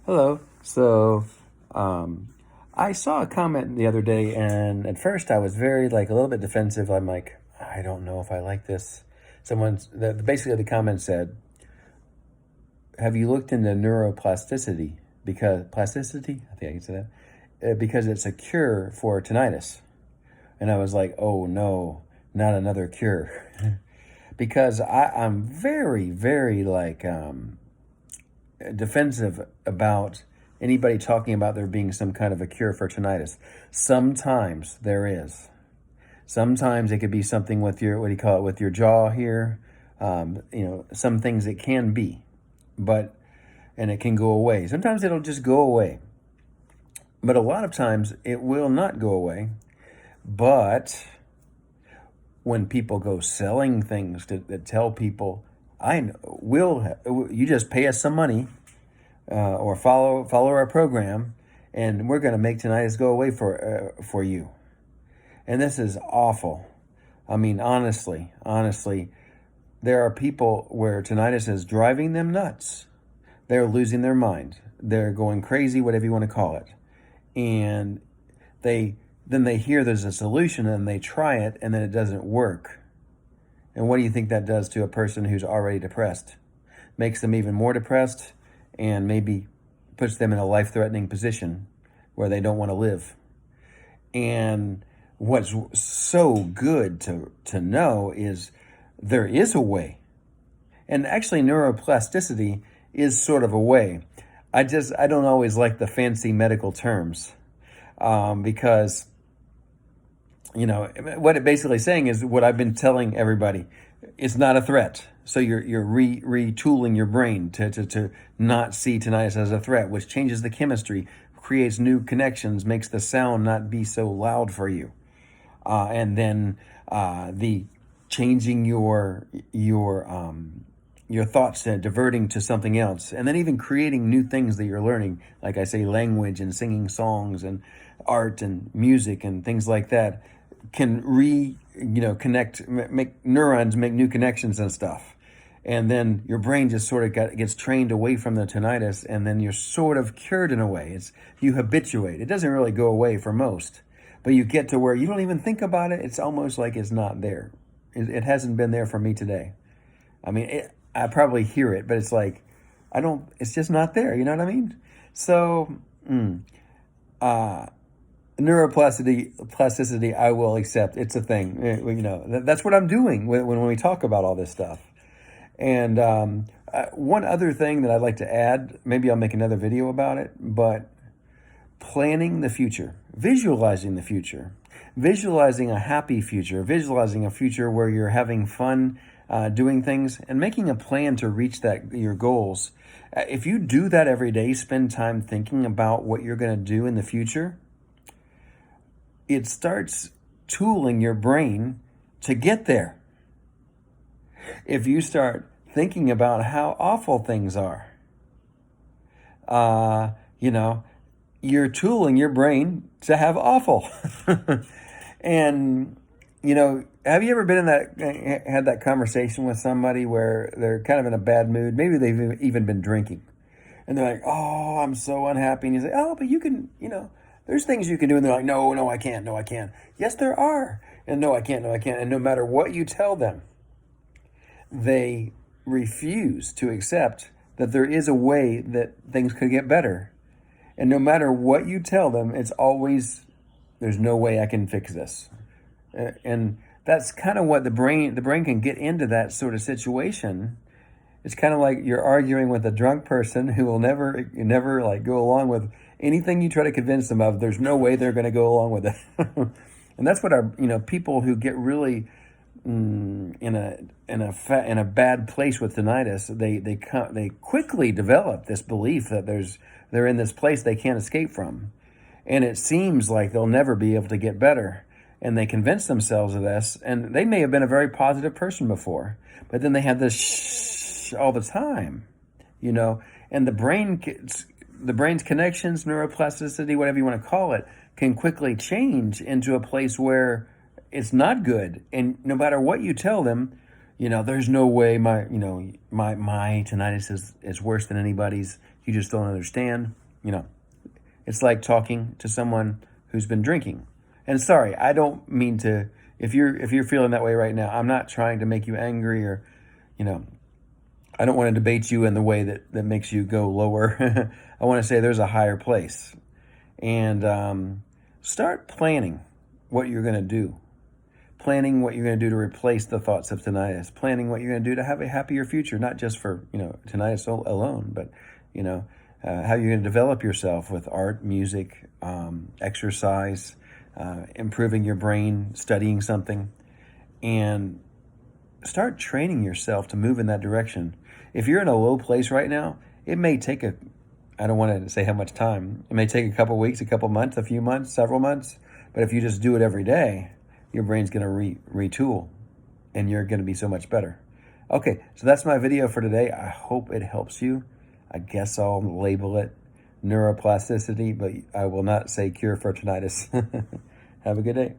Hello. I saw a comment the other day, and at first I was very, a little bit defensive. I'm like, I don't know if I like this. Basically the comment said, have you looked into neuroplasticity? Because, plasticity? I think I can say that. Because it's a cure for tinnitus. And I was like, oh no, not another cure. Because I'm very, very, defensive about anybody talking about there being some kind of a cure for tinnitus. Sometimes there is. Sometimes it could be something with your, what do you call it, with your jaw here. Some things it can be, and it can go away. Sometimes it'll just go away. But a lot of times it will not go away. But when people go selling things that tell people, you just pay us some money or follow our program, and we're going to make tinnitus go away for you. And this is awful. I mean, honestly, there are people where tinnitus is driving them nuts. They're losing their mind. They're going crazy, whatever you want to call it. And then they hear there's a solution and they try it, and then it doesn't work. And what do you think that does to a person who's already depressed? Makes them even more depressed, and maybe puts them in a life-threatening position where they don't want to live. And what's so good to know is there is a way. And actually neuroplasticity is sort of a way. I don't always like the fancy medical terms because what it basically saying is what I've been telling everybody. It's not a threat. So you're retooling your brain to not see tinnitus as a threat, which changes the chemistry, creates new connections, makes the sound not be so loud for you. And then the changing your thoughts and diverting to something else, and then even creating new things that you're learning, like I say, language and singing songs and art and music and things like that, can connect, make neurons make new connections and stuff. And then your brain just sort of gets trained away from the tinnitus, and then you're sort of cured in a way. You habituate. It doesn't really go away for most, but you get to where you don't even think about it. It's almost like it's not there. It hasn't been there for me today. I mean, I probably hear it, but it's like, it's just not there. You know what I mean? So, neuroplasticity, I will accept. It's a thing. That's what I'm doing when we talk about all this stuff. And one other thing that I'd like to add, maybe I'll make another video about it, but planning the future, visualizing the future, visualizing a happy future, visualizing a future where you're having fun doing things, and making a plan to reach your goals. If you do that every day, spend time thinking about what you're going to do in the future, it starts tooling your brain to get there. If you start thinking about how awful things are, you're tooling your brain to have awful. And, have you ever been had that conversation with somebody where they're kind of in a bad mood? Maybe they've even been drinking. And they're like, oh, I'm so unhappy. And you say, oh, but you can, there's things you can do. And they're like, no, I can't. No, I can't. Yes, there are. And no, I can't. And no matter what you tell them, they refuse to accept that there is a way that things could get better. And no matter what you tell them, it's always, there's no way I can fix this. And that's kind of what the brain can get into that sort of situation. It's kind of like you're arguing with a drunk person who will never go along with anything you try to convince them of. There's no way they're going to go along with it. And that's what people who get really in a bad place with tinnitus, they quickly develop this belief that they're in this place they can't escape from, and it seems like they'll never be able to get better. And they convince themselves of this, and they may have been a very positive person before, but then they have this shh all the time, and the brain's connections, neuroplasticity, whatever you want to call it, can quickly change into a place where it's not good. And no matter what you tell them, there's no way my tinnitus is worse than anybody's. You just don't understand. It's like talking to someone who's been drinking. And sorry, I don't mean to, if you're feeling that way right now, I'm not trying to make you angry or, I don't want to debate you in the way that makes you go lower. I want to say there's a higher place. And start planning what you're going to do. Planning what you're going to do to replace the thoughts of tinnitus. Planning what you're going to do to have a happier future, not just for, tinnitus alone, but, how you're going to develop yourself with art, music, exercise, improving your brain, studying something, and start training yourself to move in that direction. If you're in a low place right now, it may take I don't want to say how much time. It may take a couple weeks, a couple months, a few months, several months. But if you just do it every day, your brain's going to retool and you're going to be so much better. Okay, so that's my video for today. I hope it helps you. I guess I'll label it neuroplasticity, but I will not say cure for tinnitus. Have a good day.